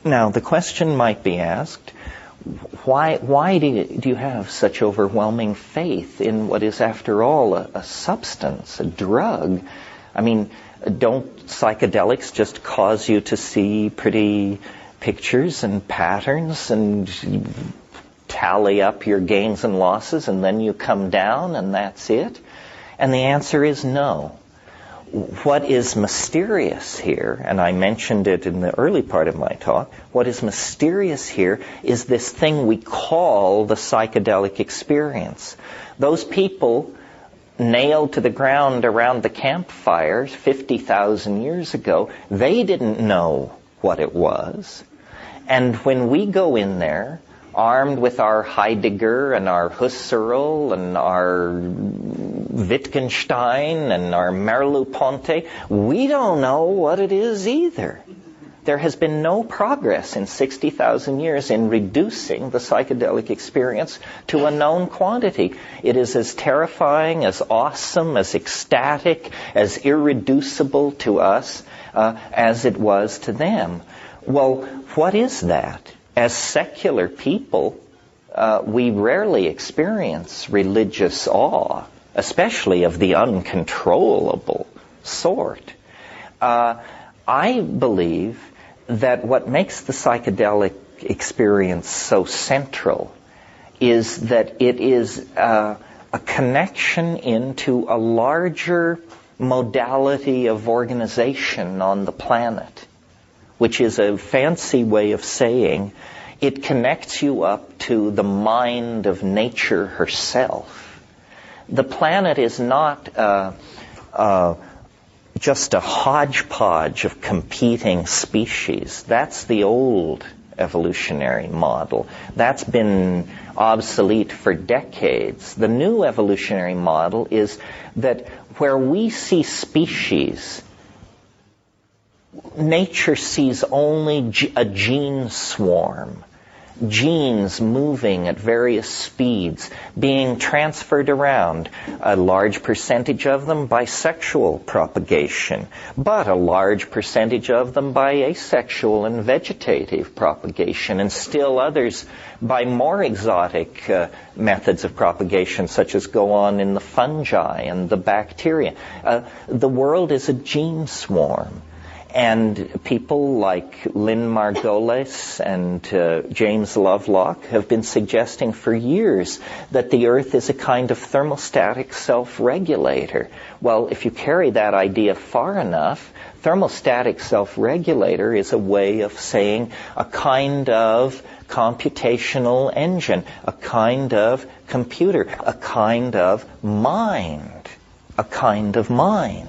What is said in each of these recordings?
Now, the question might be asked, why do you have such overwhelming faith in what is, after all, a substance, a drug? I mean, don't psychedelics just cause you to see pretty pictures and patterns and tally up your gains and losses and then you come down and that's it? And the answer is no. What is mysterious here, and I mentioned it in the early part of my talk, what is mysterious here is this thing we call the psychedelic experience. Those people nailed to the ground around the campfires 50,000 years ago, they didn't know what it was. And when we go in there, armed with our Heidegger and our Husserl and our Wittgenstein and our Merleau-Ponty, we don't know what it is either. There has been no progress in 60,000 years in reducing the psychedelic experience to a known quantity. It is as terrifying, as awesome, as ecstatic, as irreducible to us as it was to them. Well, what is that? As secular people, we rarely experience religious awe, especially of the uncontrollable sort. I believe that what makes the psychedelic experience so central is that it is a connection into a larger modality of organization on the planet, which is a fancy way of saying it connects you up to the mind of nature herself. The planet is not just a hodgepodge of competing species. That's the old evolutionary model. That's been obsolete for decades. The new evolutionary model is that where we see species, nature sees only a gene swarm, genes moving at various speeds, being transferred around, a large percentage of them by sexual propagation, but a large percentage of them by asexual and vegetative propagation, and still others by more exotic methods of propagation, such as go on in the fungi and the bacteria. The world is a gene swarm. And people like Lynn Margulis and James Lovelock have been suggesting for years that the Earth is a kind of thermostatic self-regulator. Well, if you carry that idea far enough, thermostatic self-regulator is a way of saying a kind of computational engine, a kind of computer, a kind of mind, a kind of mind.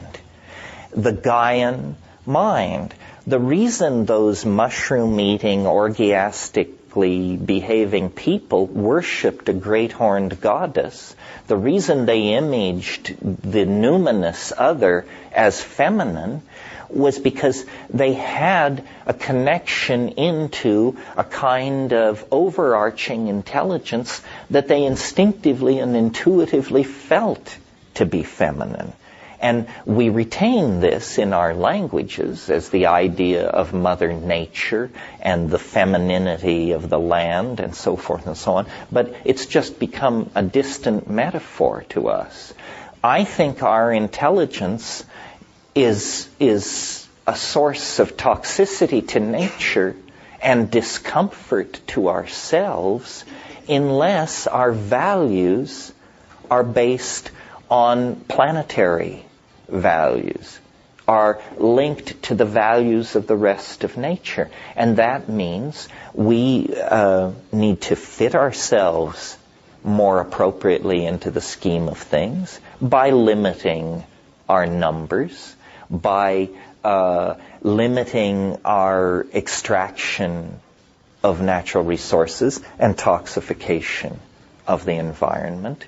The Gaian mind. The reason those mushroom-eating, orgiastically behaving people worshipped a great horned goddess, the reason they imaged the numinous other as feminine, was because they had a connection into a kind of overarching intelligence that they instinctively and intuitively felt to be feminine. And we retain this in our languages as the idea of Mother Nature and the femininity of the land and so forth and so on. But it's just become a distant metaphor to us. I think our intelligence is a source of toxicity to nature and discomfort to ourselves unless our values are based on planetary values, are linked to the values of the rest of nature. And that means we need to fit ourselves more appropriately into the scheme of things by limiting our numbers, by limiting our extraction of natural resources and toxification of the environment.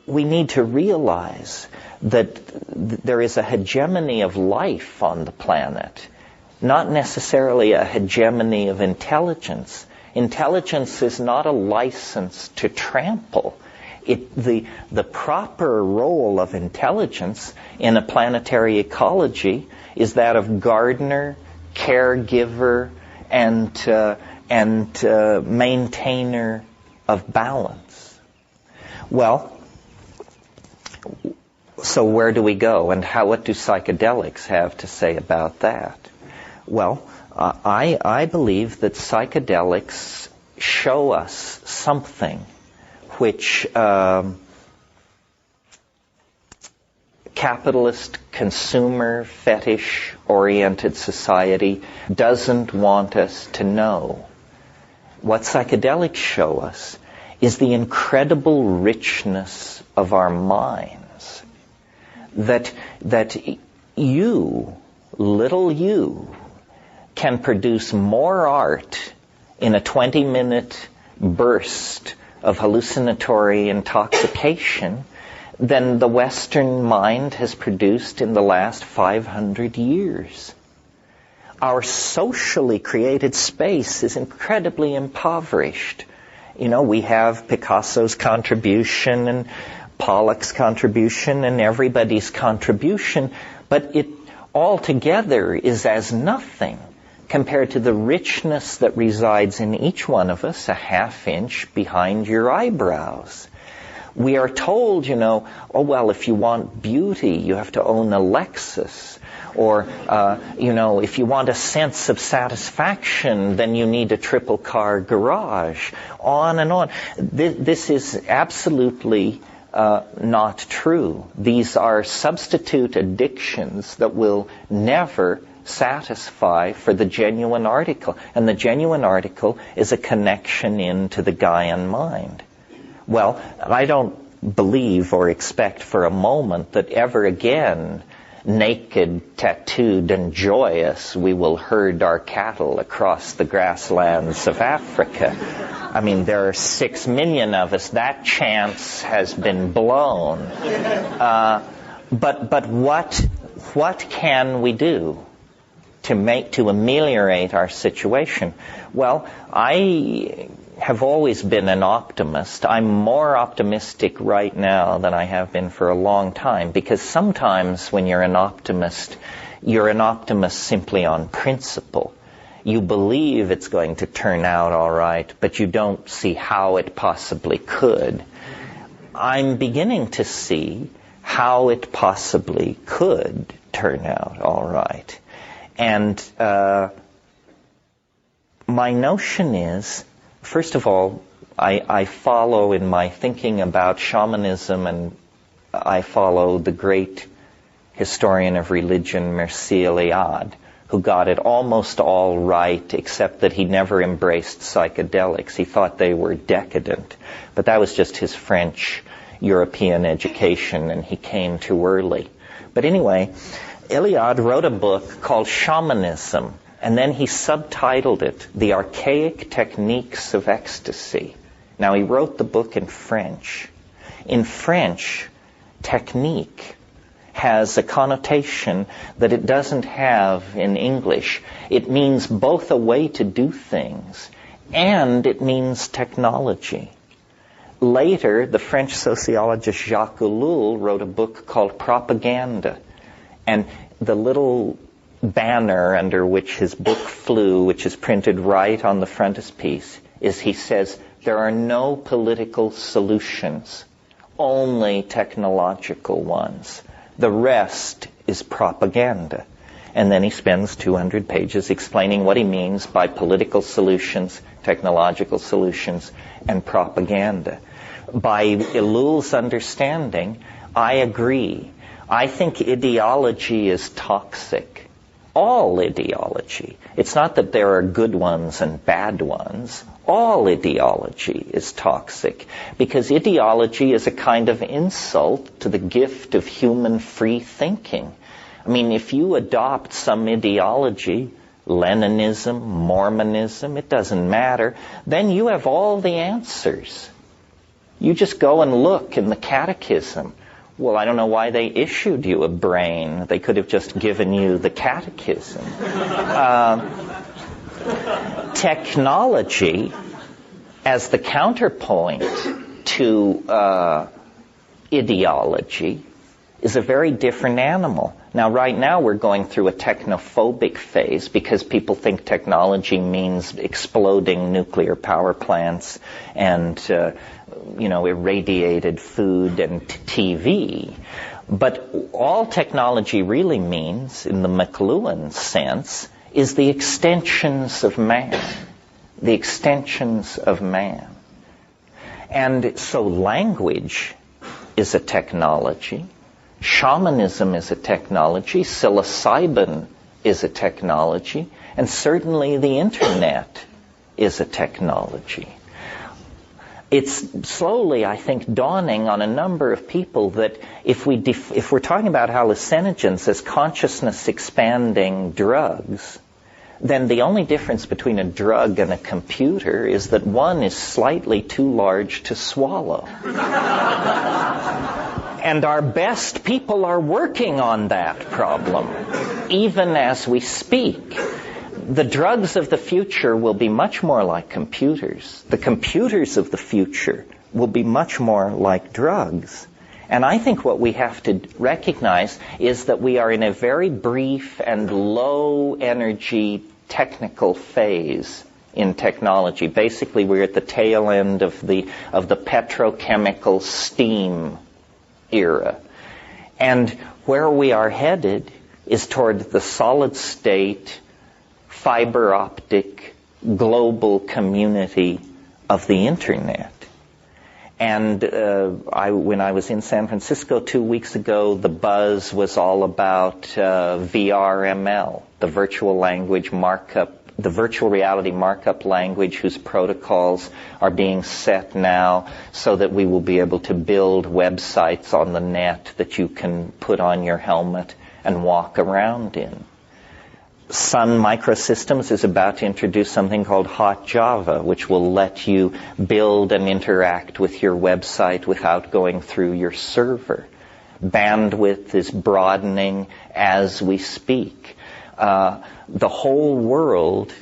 We need to realize that there is a hegemony of life on the planet, not necessarily a hegemony of intelligence. Intelligence is not a license to trample. The proper role of intelligence in a planetary ecology is that of gardener, caregiver, and maintainer of balance. Well, so where do we go, and what do psychedelics have to say about that? Well, I believe that psychedelics show us something which capitalist, consumer, fetish-oriented society doesn't want us to know. What psychedelics show us is the incredible richness of our minds. That you, little you, can produce more art in a 20-minute burst of hallucinatory intoxication than the Western mind has produced in the last 500 years. Our socially created space is incredibly impoverished. You know, we have Picasso's contribution and Pollock's contribution and everybody's contribution, but it altogether is as nothing compared to the richness that resides in each one of us, a half inch behind your eyebrows. We are told, oh well, if you want beauty, you have to own a Lexus. Or, if you want a sense of satisfaction, then you need a triple-car garage. On and on. This is absolutely not true. These are substitute addictions that will never satisfy for the genuine article. And the genuine article is a connection into the Gaian mind. Well, I don't believe or expect for a moment that ever again, naked, tattooed, and joyous, we will herd our cattle across the grasslands of Africa. I mean, there are 6 million of us. That chance has been blown. But what can we do to ameliorate our situation? Well, I have always been an optimist. I'm more optimistic right now than I have been for a long time, because sometimes when you're an optimist simply on principle. You believe it's going to turn out all right, but you don't see how it possibly could. I'm beginning to see how it possibly could turn out all right. And my notion is, first of all, I follow in my thinking about shamanism, and I follow the great historian of religion, Mircea Eliade, who got it almost all right, except that he never embraced psychedelics. He thought they were decadent. But that was just his French European education, and he came too early. But anyway, Eliade wrote a book called Shamanism, and then he subtitled it, The Archaic Techniques of Ecstasy. Now, he wrote the book in French. In French, technique has a connotation that it doesn't have in English. It means both a way to do things, and it means technology. Later, the French sociologist Jacques Ellul wrote a book called Propaganda, and the little banner under which his book flew, which is printed right on the frontispiece, is he says, there are no political solutions, only technological ones. The rest is propaganda. And then he spends 200 pages explaining what he means by political solutions, technological solutions, and propaganda. By Ellul's understanding, I agree. I think ideology is toxic. All ideology. It's not that there are good ones and bad ones. All ideology is toxic, because ideology is a kind of insult to the gift of human free thinking. I mean, if you adopt some ideology, Leninism, Mormonism, it doesn't matter, then you have all the answers. You just go and look in the catechism. Well, I don't know why they issued you a brain. They could have just given you the catechism. Technology, as the counterpoint to ideology is a very different animal. Now, right now, we're going through a technophobic phase because people think technology means exploding nuclear power plants and, irradiated food and TV. But all technology really means, in the McLuhan sense, is the extensions of man. The extensions of man. And so language is a technology. Shamanism is a technology. Psilocybin is a technology. And certainly the internet is a technology. It's slowly, I think, dawning on a number of people that if we're talking about hallucinogens as consciousness-expanding drugs, then the only difference between a drug and a computer is that one is slightly too large to swallow. And our best people are working on that problem, even as we speak. The drugs of the future will be much more like computers. The computers of the future will be much more like drugs. And I think what we have to recognize is that we are in a very brief and low energy technical phase in technology. Basically, we're at the tail end of the petrochemical steam era. And where we are headed is toward the solid state, fiber optic, global community of the internet. And when I was in San Francisco 2 weeks ago, the buzz was all about VRML, the virtual language markup, the virtual reality markup language whose protocols are being set now so that we will be able to build websites on the net that you can put on your helmet and walk around in. Sun Microsystems is about to introduce something called Hot Java, which will let you build and interact with your website without going through your server. Bandwidth is broadening as we speak. The whole world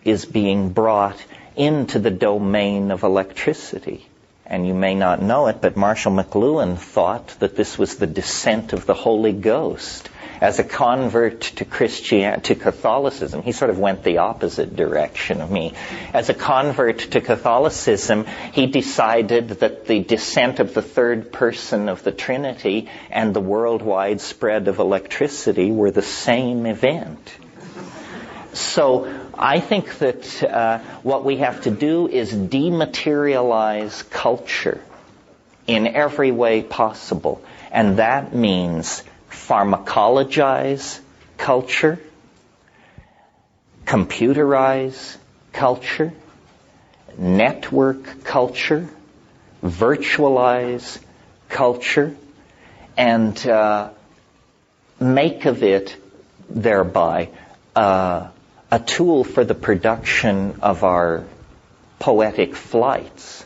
is being brought into the domain of electricity. And you may not know it, but Marshall McLuhan thought that this was the descent of the Holy Ghost. As a convert to Catholicism, he sort of went the opposite direction of me. As a convert to Catholicism, he decided that the descent of the third person of the Trinity and the worldwide spread of electricity were the same event. So I think that what we have to do is dematerialize culture in every way possible. And that means pharmacologize culture, computerize culture, network culture, virtualize culture, and make of it thereby a tool for the production of our poetic flights,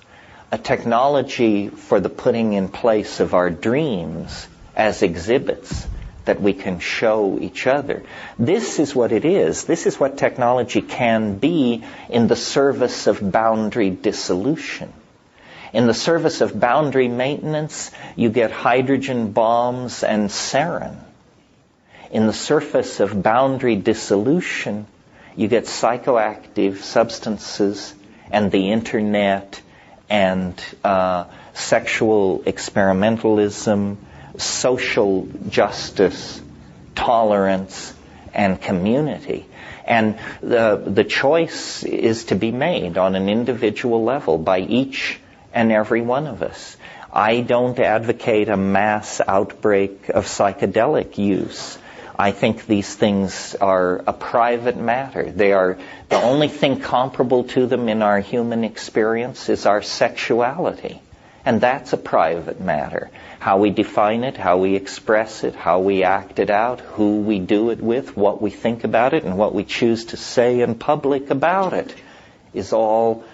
a technology for the putting in place of our dreams as exhibits that we can show each other. This is what it is. This is what technology can be in the service of boundary dissolution. In the service of boundary maintenance, you get hydrogen bombs and sarin. In the surface of boundary dissolution, you get psychoactive substances and the internet and sexual experimentalism, social justice, tolerance, and community. And the choice is to be made on an individual level by each and every one of us. I don't advocate a mass outbreak of psychedelic use. I think these things are a private matter. They are the only thing comparable to them in our human experience is our sexuality. And that's a private matter. How we define it, how we express it, how we act it out, who we do it with, what we think about it, and what we choose to say in public about it is all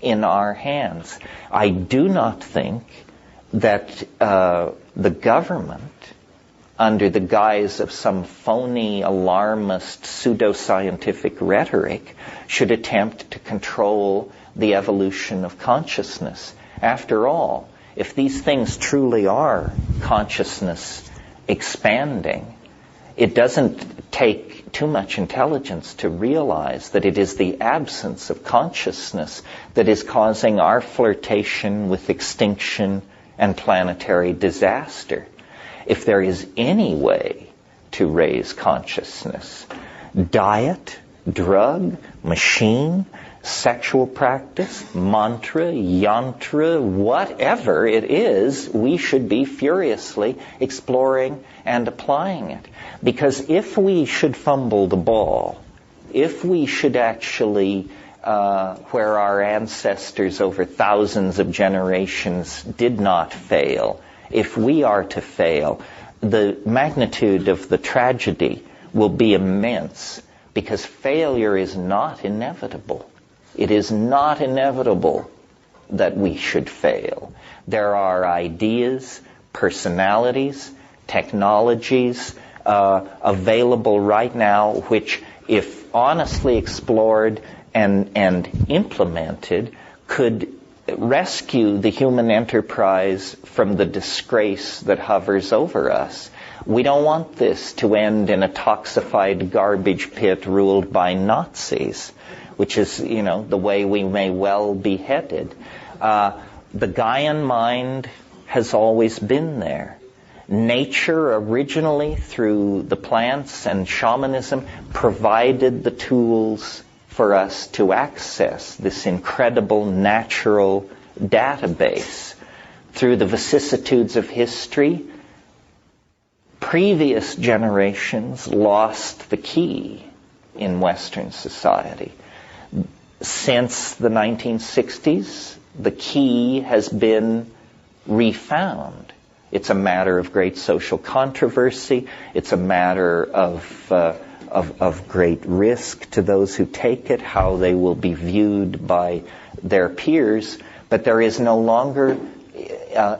in our hands. I do not think that the government, under the guise of some phony, alarmist, pseudoscientific rhetoric, should attempt to control the evolution of consciousness. After all, if these things truly are consciousness expanding, it doesn't take too much intelligence to realize that it is the absence of consciousness that is causing our flirtation with extinction and planetary disaster. If there is any way to raise consciousness, diet, drug, machine, sexual practice, mantra, yantra, whatever it is, we should be furiously exploring and applying it. Because if we should fumble the ball, if we should actually, where our ancestors over thousands of generations did not fail, if we are to fail, the magnitude of the tragedy will be immense, because failure is not inevitable. It is not inevitable that we should fail. There are ideas, personalities, technologies available right now which, if honestly explored and implemented, could rescue the human enterprise from the disgrace that hovers over us. We don't want this to end in a toxified garbage pit ruled by Nazis, which is, the way we may well be headed. The Gaian mind has always been there. Nature originally, through the plants and shamanism, provided the tools for us to access this incredible natural database. Through the vicissitudes of history, previous generations lost the key in Western society. Since the 1960s, the key has been refound. It's a matter of great social controversy. It's a matter of great risk to those who take it, how they will be viewed by their peers. But there is no longer,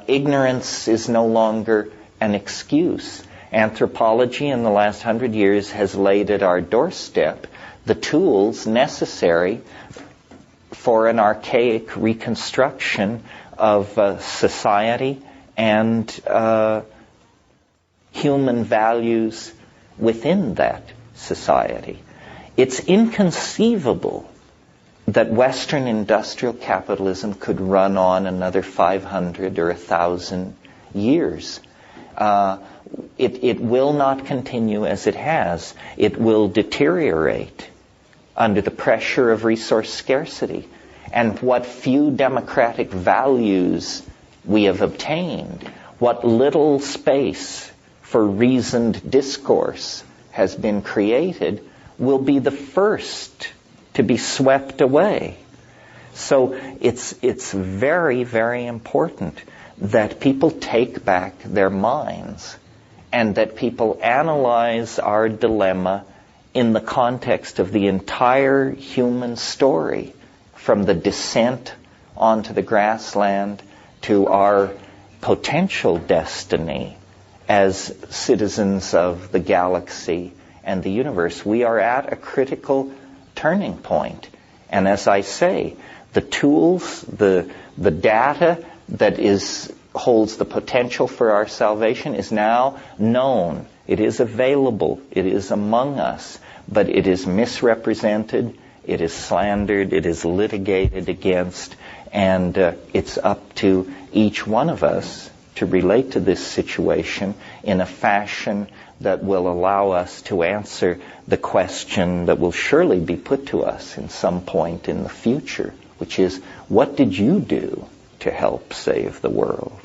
ignorance is no longer an excuse. Anthropology in the last 100 years has laid at our doorstep the tools necessary for an archaic reconstruction of society and human values within that society. It's inconceivable that Western industrial capitalism could run on another 500 or 1,000 years. It will not continue as it has. It will deteriorate under the pressure of resource scarcity. And what few democratic values we have obtained, what little space for reasoned discourse has been created, will be the first to be swept away. So it's very, very important that people take back their minds and that people analyze our dilemma in the context of the entire human story, from the descent onto the grassland to our potential destiny as citizens of the galaxy and the universe. We are at a critical turning point. And as I say, the tools, the data that holds the potential for our salvation is now known. It is available. It is among us. But it is misrepresented. It is slandered. It is litigated against. And it's up to each one of us to relate to this situation in a fashion that will allow us to answer the question that will surely be put to us in some point in the future, which is, what did you do to help save the world?